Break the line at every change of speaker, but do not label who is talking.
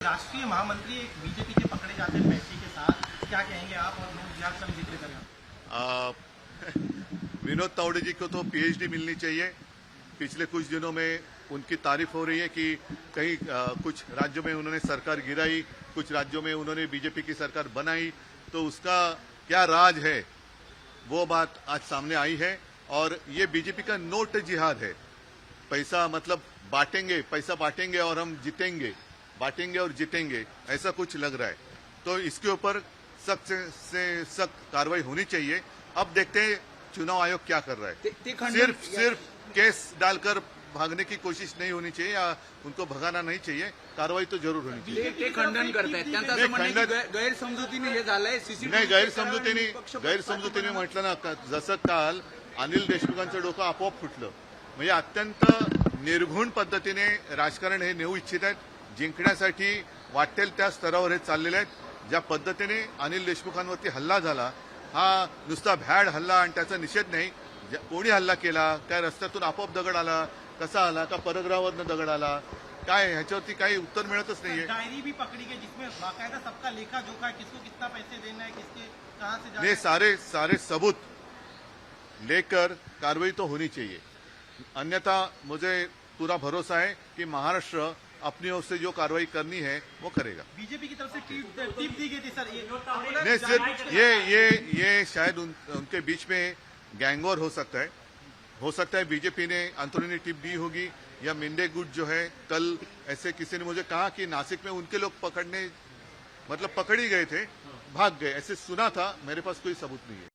राष्ट्रीय महामंत्री एक बीजेपी के पकड़े जाते हैं पैसे के साथ, क्या कहेंगे आप? और लोग जिहाद का भी जिक्र करें।
विनोद तावड़े जी को तो पीएचडी मिलनी चाहिए। पिछले कुछ दिनों में उनकी तारीफ हो रही है कि कहीं कुछ राज्यों में उन्होंने सरकार गिराई, कुछ राज्यों में उन्होंने बीजेपी की सरकार बनाई, तो उसका क्या राज है वो बात आज सामने आई है। और ये बीजेपी का नोट जिहाद है। पैसा मतलब बांटेंगे, पैसा बांटेंगे और हम जीतेंगे, बांटेंगे और जीतेंगे, ऐसा कुछ लग रहा है। तो इसके ऊपर सख्त से सख्त कार्रवाई होनी चाहिए। अब देखते हैं चुनाव आयोग क्या कर रहा है। सिर्फ केस डालकर भागने की कोशिश नहीं होनी चाहिए या उनको भगाना नहीं चाहिए, कार्रवाई तो जरूर होनी चाहिए।
ते खंडन करतायत, त्यांचं असं म्हणणं आहे की गैरसमजुतीने हे झालंय।
नाही, गैरसमजुतीने म्हटलं ना, जसं काल अनिल देशमुखांचं डोकं आपोआप फुटलं, म्हणजे अत्यंत निर्घुण पद्धतीने राजकारण हे नेऊ इच्छित आहेत। जिंकण्यासाठी वाटेल त्या स्तरावर हे चाललेले आहेत। ज्या पद्धतीने अनिल देशमुखांवरती हल्ला झाला, हा नुसता भ्याड हल्ला आणि त्याचा निषेध नाही। कोणी हल्ला केला, काय रस्त्यातून आपोआप दगड आला, कसा आला, का परग्रहावरनं दगड आला, काय ह्याच्यावरती काही उत्तर मिळतच नाहीये।
डायरी भी पकड़ी गई जिसमें बाकायदा सबका लेखा जोखा है, किसको कितना पैसे देना है, किसके कहाँ से जाना
ये
है।
सारे सबूत लेकर कार्रवाई तो होनी चाहिए, अन्यथा मुझे पूरा भरोसा है कि महाराष्ट्र अपनी ओर से जो कार्रवाई करनी है वो करेगा।
बीजेपी की तरफ से टिप दी गई थी सर,
नहीं, सिर्फ ये शायद उनके बीच में गैंगवॉर हो सकता है बीजेपी ने अंतरुणी टिप दी होगी, या मिंडे गुट जो है, कल ऐसे किसी ने मुझे कहा कि नासिक में उनके लोग पकड़ ही गए थे, भाग गए, ऐसे सुना था। मेरे पास कोई सबूत नहीं है।